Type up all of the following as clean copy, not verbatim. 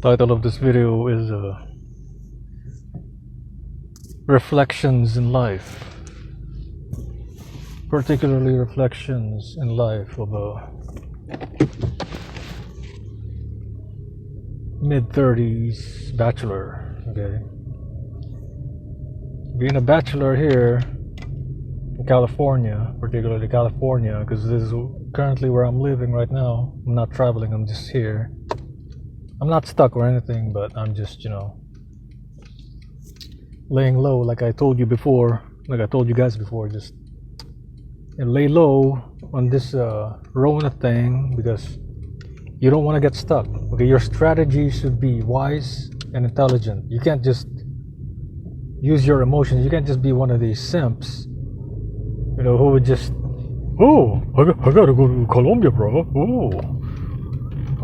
Title of this video is Reflections in Life, particularly reflections in life of a mid-30s bachelor. Okay, being a bachelor here in California, particularly California, because this is currently where I'm living right now. I'm not traveling, I'm just here. I'm not stuck or anything, but I'm just, laying low, like I told you before, like I told you guys before, just lay low on this Rona thing, because you don't want to get stuck. Okay, your strategy should be wise and intelligent. You can't just use your emotions. You can't just be one of these simps, who would just, oh, I gotta go to Colombia, bro. Oh,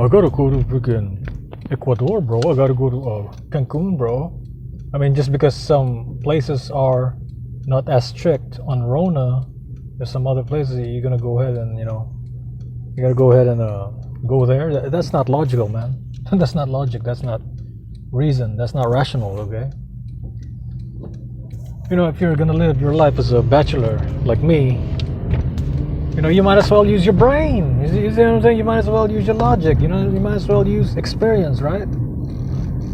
I gotta go to freaking Ecuador, bro. I gotta go to Cancun, bro. I mean, just because some places are not as strict on Rona as some other places, you're gonna go ahead and, you gotta go ahead and go there. That's not logical, man. That's not logic. That's not reason. That's not rational, okay? If you're gonna live your life as a bachelor like me, you might as well use your brain. You see what I'm saying? You might as well use your logic. You might as well use experience, right?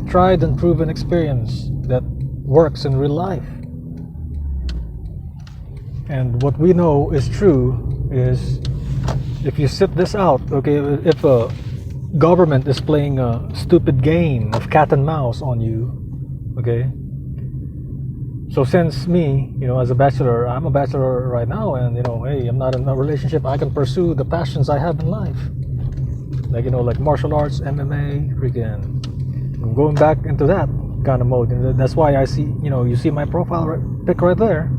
Tried and proven experience that works in real life. And what we know is true is, if you sit this out, okay, if a government is playing a stupid game of cat and mouse on you, okay, so since me, as a bachelor, I'm a bachelor right now, and hey, I'm not in a relationship, I can pursue the passions I have in life, like martial arts, MMA, freaking, I'm going back into that kind of mode. And that's why I see, you see my profile pic right there.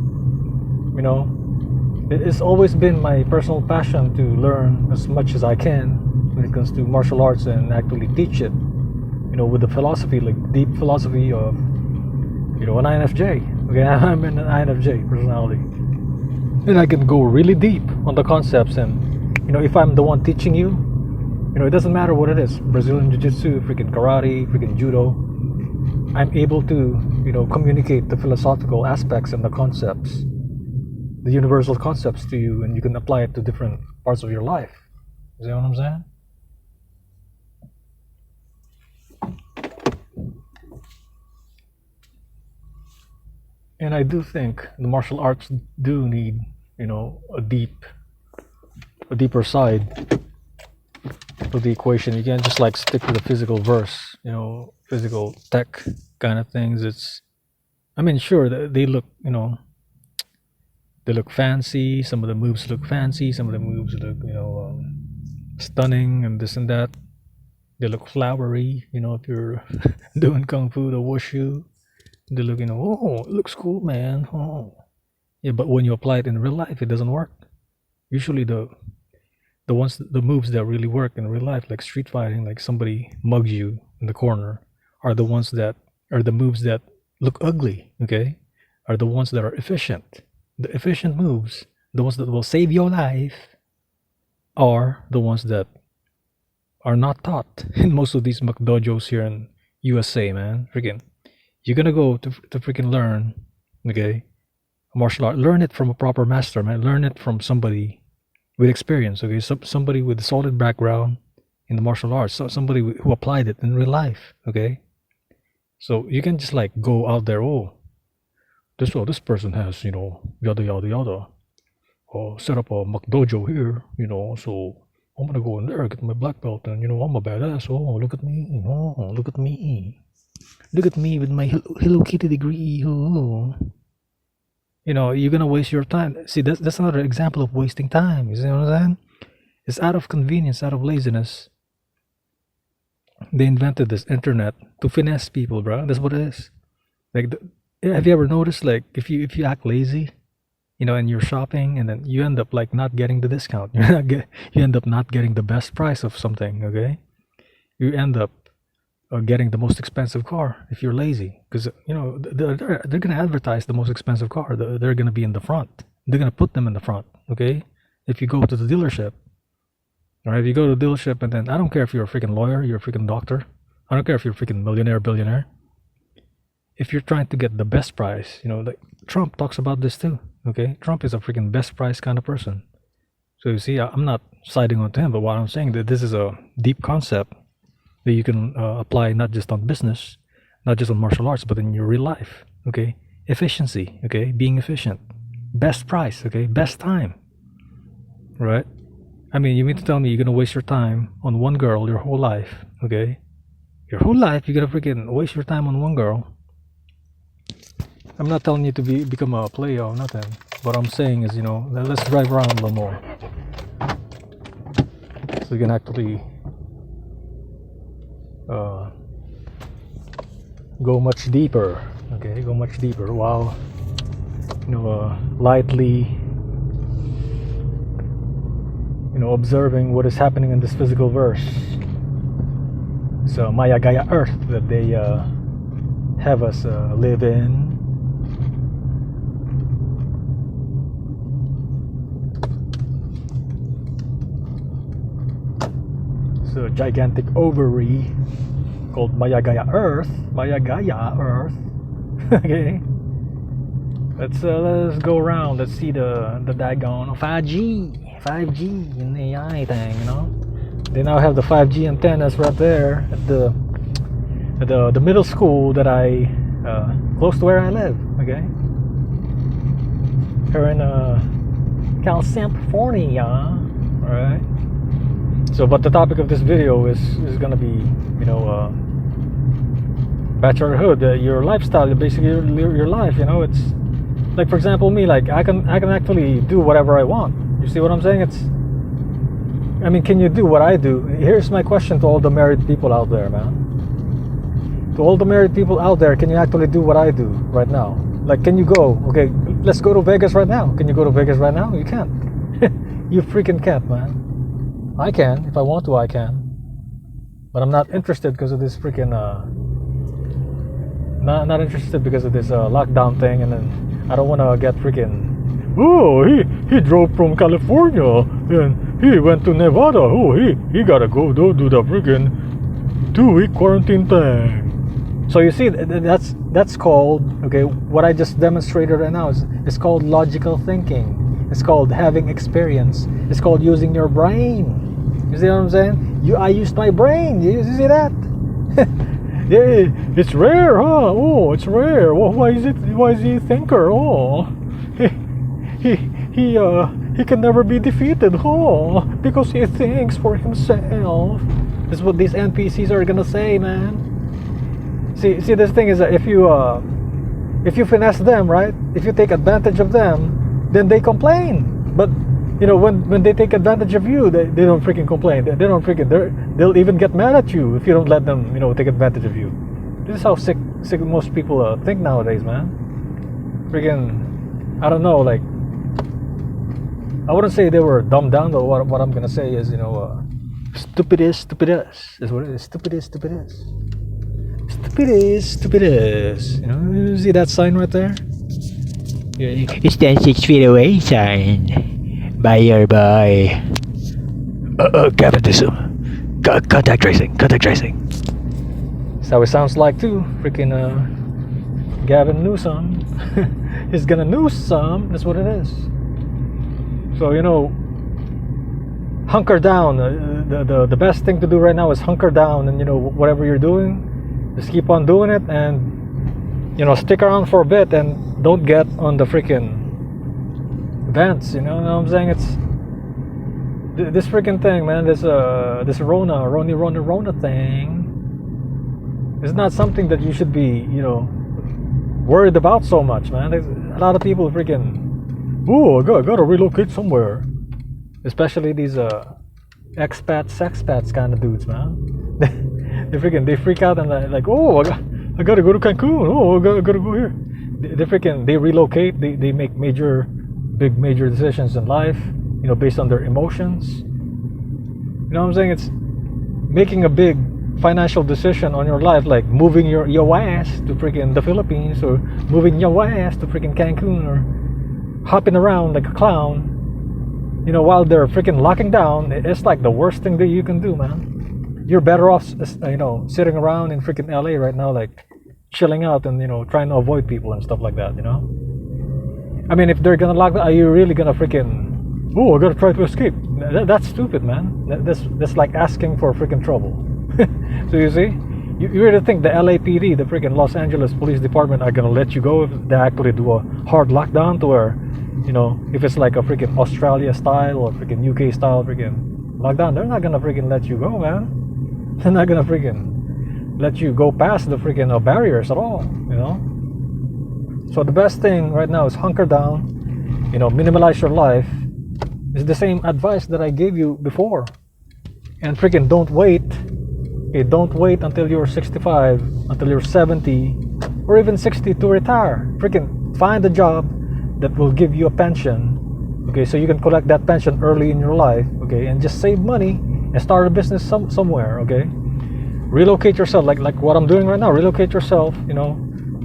It's always been my personal passion to learn as much as I can when it comes to martial arts, and actually teach it, with the philosophy, like deep philosophy of, an INFJ. Okay, I'm an INFJ personality, and I can go really deep on the concepts. And if I'm the one teaching you, it doesn't matter what it is, Brazilian Jiu-Jitsu, freaking karate, freaking judo, I'm able to communicate the philosophical aspects and the concepts, the universal concepts to you, and you can apply it to different parts of your life. You see what I'm saying? And I do think the martial arts do need, a deeper side of the equation. You can't just stick to the physical verse, physical tech kind of things. Sure, they look, they look fancy. Some of the moves look fancy. Some of the moves look, stunning and this and that. They look flowery, if you're doing kung fu or wushu. They look, oh, it looks cool, man. Oh, yeah, but when you apply it in real life, it doesn't work. Usually, the moves that really work in real life, like street fighting, like somebody mugs you in the corner, are the moves that look ugly. Okay, are the ones that are efficient. The efficient moves, the ones that will save your life, are the ones that are not taught in most of these McDojos here in USA, man. Freaking. You're gonna go to freaking learn, okay, martial art. Learn it from a proper master, man. Learn it from somebody with experience, okay. Somebody with a solid background in the martial arts. So somebody who applied it in real life, okay. So you can just go out there. Oh, this person has yada yada yada. Oh, set up a McDojo here, So I'm gonna go in there, get my black belt, and I'm a badass. Oh, look at me. Oh, look at me. Look at me with my Hello Kitty degree. Oh. You're gonna waste your time. See, that's another example of wasting time. You see what I'm saying? It's out of convenience, out of laziness. They invented this internet to finesse people, bro. That's what it is. Have you ever noticed, if you act lazy, and you're shopping, and then you end up not getting the discount. You end up not getting the best price of something. Okay, you end up getting the most expensive car if you're lazy, because they're gonna advertise the most expensive car. They're gonna be in the front. They're gonna put them in the front. Okay, if you go to the dealership, or if you go to the dealership, and then I don't care if you're a freaking lawyer, you're a freaking doctor, I don't care if you're freaking millionaire, billionaire. If you're trying to get the best price, like Trump talks about this too. Okay, Trump is a freaking best price kind of person. So you see, I'm not siding on him, but what I'm saying that this is a deep concept that you can apply not just on business, not just on martial arts, but in your real life. Okay, efficiency. Okay, being efficient, best price. Okay, best time. Right? I mean, you mean to tell me you're gonna waste your time on one girl your whole life? Okay, your whole life you're gonna freaking waste your time on one girl. I'm not telling you to become a player or nothing. What I'm saying is, let's drive around a little more, so you can actually go much deeper. Okay, go much deeper while lightly observing what is happening in this physical verse. So Maya Gaia Earth that they have us live in. So gigantic ovary called Maya Gaia Earth. Maya Gaia Earth. Okay. Let's go around. Let's see the daggone 5G in the AI thing. They now have the 5G antennas right there at the middle school that I close to where I live. Okay. Here in California. All right. So, but the topic of this video is gonna be, Bachelorhood, your lifestyle, basically your life. It's like, for example, me, like I can actually do whatever I want. You see what I'm saying? Can you do what I do? Here's my question to all the married people out there, man. To all the married people out there, can you actually do what I do right now? Like, can you go? Okay, let's go to Vegas right now. Can you go to Vegas right now? You can't. You freaking can't, man. I can, if I want to, I can. But I'm not interested because of this freaking not interested because of this lockdown thing, and then I don't want to get freaking. Oh, he drove from California and he went to Nevada. Oh, he gotta go do the freaking 2-week quarantine thing. So you see, that's called, okay, what I just demonstrated right now is called logical thinking. It's called having experience. It's called using your brain. You see what I'm saying? I used my brain. You see that? Yeah, it's rare, huh? Oh, it's rare. Well, why is he a thinker? Oh, he can never be defeated. Oh, because he thinks for himself. That's what these NPCs are gonna say, man. See, this thing is that if you finesse them, right? If you take advantage of them, then they complain. But when they take advantage of you, they don't freaking complain. They don't freaking. They'll even get mad at you if you don't let them take advantage of you. This is how sick most people think nowadays, man. Freaking, I don't know. Like, I wouldn't say they were dumbed down, but what I'm gonna say is stupid is what it is. Stupid is. You see that sign right there? You stand 6 feet away, sign. By your boy. Capitalism. Contact tracing. That's how it sounds like too. Freaking Gavin Newsom. He's gonna noose some. That's what it is. So hunker down. The best thing to do right now is hunker down, and whatever you're doing, just keep on doing it, and stick around for a bit, and don't get on the freaking vents. You know what I'm saying? It's this freaking thing, man. This Rona thing is not something that you should be worried about so much, man. There's a lot of people freaking, I gotta relocate somewhere, especially these expats, sexpats kind of dudes, man. they freak out and like, I gotta go to Cancun. I gotta go here. They relocate. They make major decisions in life, based on their emotions. You know what I'm saying? It's making a big financial decision on your life, like moving your ass to freaking the Philippines, or moving your ass to freaking Cancun, or hopping around like a clown, while they're freaking locking down. It's like the worst thing that you can do, man. you're better off, sitting around in freaking LA right now, like chilling out and trying to avoid people and stuff like that. I mean, if they're gonna lock that, are you really gonna freaking? Oh, I gotta try to escape. That's stupid, man. That's like asking for freaking trouble. So you see, you really think the LAPD, the freaking Los Angeles Police Department, are gonna let you go if they actually do a hard lockdown to where, if it's like a freaking Australia style or freaking UK style freaking lockdown, they're not gonna freaking let you go, man. They're not gonna freaking let you go past the freaking barriers at all. So the best thing right now is hunker down, minimize your life. It's the same advice that I gave you before. And freaking don't wait. Okay, don't wait until you're 65, until you're 70, or even 60 to retire. Freaking find a job that will give you a pension. Okay, so you can collect that pension early in your life. Okay, and just save money and start a business somewhere. Okay, relocate yourself like what I'm doing right now. Relocate yourself,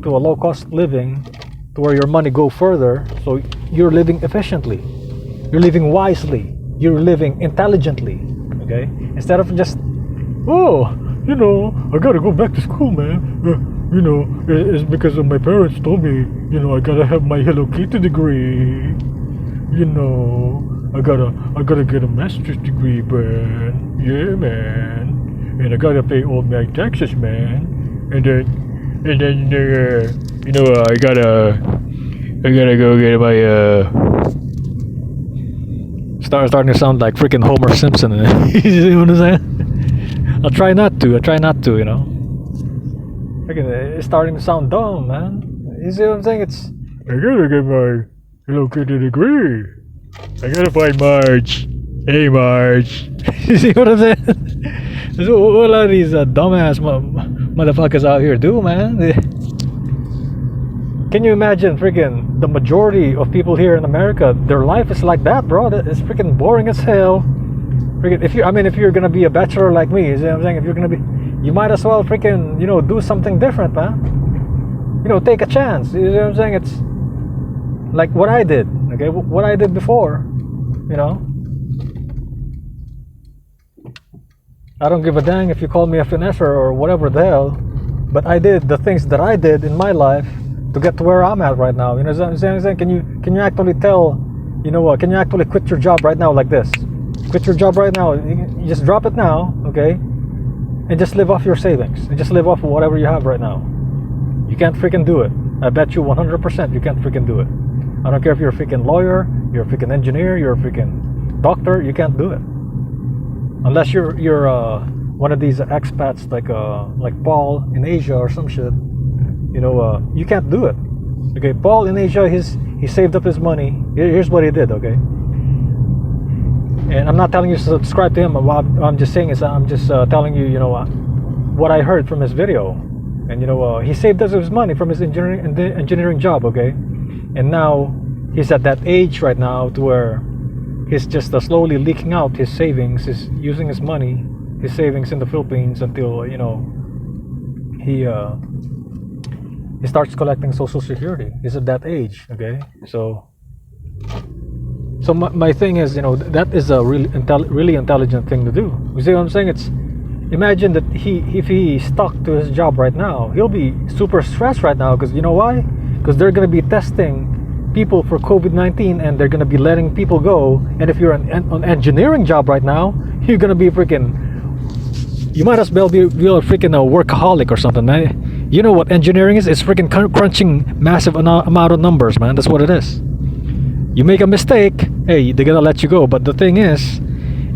to a low-cost living, to where your money go further, so you're living efficiently, you're living wisely, you're living intelligently. Okay, instead of just, I gotta go back to school, man. It's because of my parents told me, I gotta have my Hello Kitty degree. I gotta get a master's degree, man. Yeah, man. And I gotta pay all my taxes, man. And then I gotta go get my starting to sound like freaking Homer Simpson. You see what I'm saying? I'll try not to. It's starting to sound dumb, man. You see what I'm saying? I gotta get my Hello Kitty degree. I gotta find Marge. Hey, Marge. You see what I'm saying? That's what a lot of these dumbass motherfuckers out here do, man. Can you imagine freaking the majority of people here in America, their life is like that, bro? It's freaking boring as hell. Freaking, if you're gonna be a bachelor like me, you see what I'm saying? If you're gonna be, you might as well freaking, do something different, man. Take a chance. You see what I'm saying? It's like what I did, okay? What I did before, I don't give a dang if you call me a finesser or whatever the hell, but I did the things that I did in my life to get to where I'm at right now. You know what I'm saying? Can you actually tell, can you actually quit your job right now like this? Quit your job right now. You just drop it now, okay? And just live off your savings. And just live off whatever you have right now. You can't freaking do it. I bet you 100% you can't freaking do it. I don't care if you're a freaking lawyer, you're a freaking engineer, you're a freaking doctor, you can't do it. Unless you're one of these expats like Paul in Asia or some shit. You can't do it. Okay, Paul in Asia, he saved up his money. Here's what he did, okay? And I'm not telling you to subscribe to him. What I'm just saying is I'm just telling you, what I heard from his video. And he saved up his money from his engineering job, okay? And now he's at that age right now to where he's just slowly leaking out his savings. He's using his money, his savings in the Philippines until he starts collecting Social Security. He's at that age, okay? So my thing is, that is a really intelligent thing to do. You see what I'm saying? Imagine that if he stuck to his job right now, he'll be super stressed right now, because you know why? Because they're going to be testing people for COVID-19 and they're going to be letting people go. And if you're an engineering job right now, you're going to be you might as well be a freaking workaholic or something, man. You know what engineering is? It's freaking crunching massive amount of numbers, man. That's what it is. You make a mistake, hey, they're gonna let you go. But the thing is,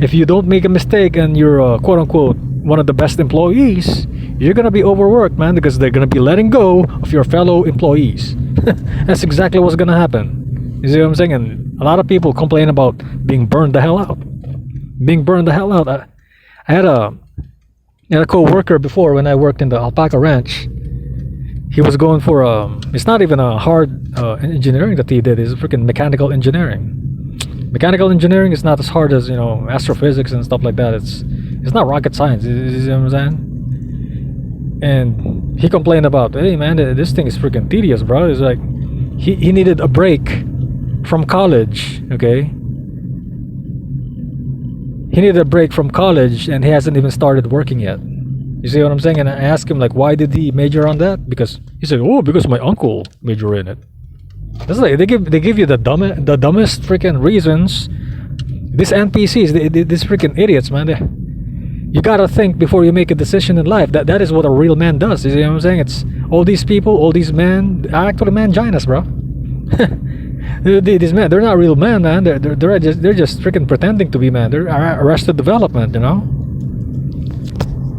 if you don't make a mistake and you're quote unquote one of the best employees, you're gonna be overworked, man, because they're gonna be letting go of your fellow employees. That's exactly what's gonna happen. You see what I'm saying? And a lot of people complain about being burned the hell out. I had a co-worker before when I worked in the alpaca ranch. He was going for it's not even a hard engineering that he did. It's freaking mechanical engineering. Mechanical engineering is not as hard as astrophysics and stuff like that. It's not rocket science. You see what I'm saying? And he complained about, hey man, this thing is freaking tedious, bro. It's like he needed a break from college. Okay, he needed a break from college and he hasn't even started working yet. You see what I'm saying? And I asked him like, why did he major on that? Because he said, oh, because my uncle majored in it. That's like they give you the dumbest freaking reasons. These NPCs, these freaking idiots, man. You gotta think before you make a decision in life. That is what a real man does. You see what I'm saying? It's all these people, all these men, actually manginas, bro. These men, they're not real men, man. They're just freaking pretending to be men. They're arrested development, you know.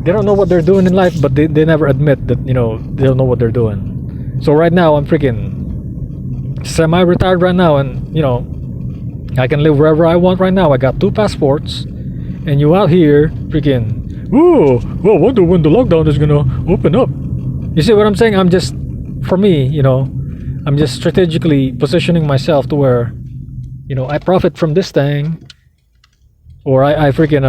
They don't know what they're doing in life, but they never admit that, you know, they don't know what they're doing. So right now I'm freaking semi-retired right now, and you know, I can live wherever I want right now. I got 2 passports, and you out here freaking, oh, well, wonder when the lockdown is gonna open up. You see what I'm saying? I'm just, for me, you know, I'm just strategically positioning myself to where, you know, I profit from this thing, or I freaking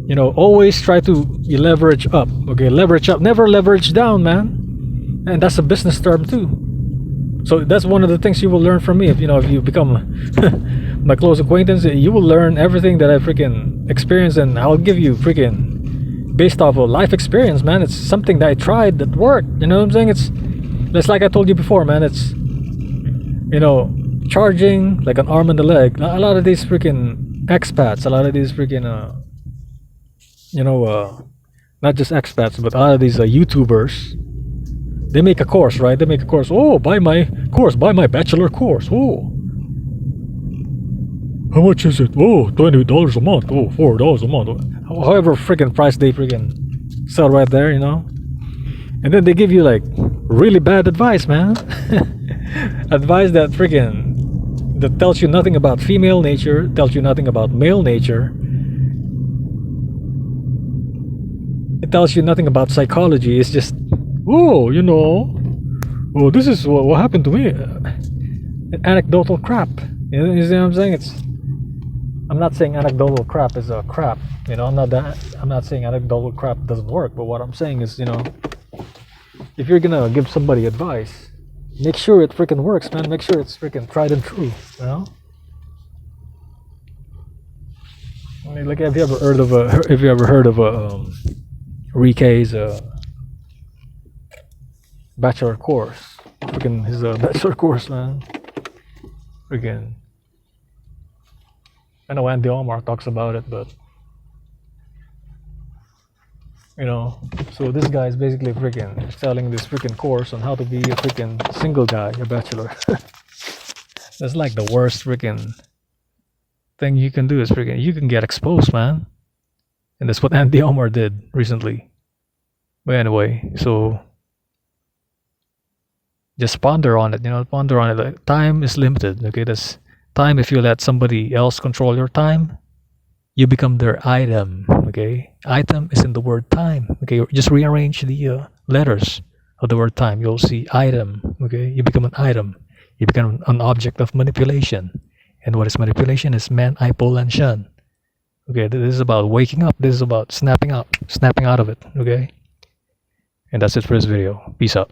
you know, always try to leverage up. Okay, leverage up, never leverage down, man. And that's a business term too. So that's one of the things you will learn from me. If you know, if you become my close acquaintance, you will learn everything that I freaking experienced, and I'll give you freaking based off of life experience, man. It's something that I tried that worked. You know what I'm saying? It's like I told you before, man. It's, you know, charging like an arm and a leg. A lot of these freaking expats, a lot of these freaking you know, not just expats, but a lot of these YouTubers. They make a course, right? They make a course. Oh, buy my course, buy my bachelor course. Oh, how much is it? Oh, $20 a month. Oh, $4 a month. However freaking price they freaking sell right there, you know. And then they give you like really bad advice, man. Advice that freaking, that tells you nothing about female nature, tells you nothing about male nature. It tells you nothing about psychology. It's just, oh, you know, oh, this is what happened to me. Anecdotal crap. You see what I'm saying? I'm not saying anecdotal crap is a crap. You know, I'm not saying anecdotal crap doesn't work. But what I'm saying is, you know, if you're gonna give somebody advice, make sure it freaking works, man. Make sure it's freaking tried and true. You know. I mean, like, have you ever heard of a Rike's bachelor course? Freaking his bachelor course, man. Freaking, I know Andy Omar talks about it, but you know, so this guy is basically freaking selling this freaking course on how to be a freaking single guy, a bachelor. That's like the worst freaking thing you can do, is freaking, you can get exposed, man. And that's what Andy Omar did recently. But anyway, so just ponder on it, you know, ponder on it. Like, time is limited, okay? That's time. If you let somebody else control your time, you become their item, okay? Item is in the word time, okay? Just rearrange the letters of the word time. You'll see item, okay? You become an item. You become an object of manipulation. And what is manipulation? Is man, I, pull, and shun. Okay, this is about waking up. This is about snapping out of it, okay? And that's it for this video. Peace out.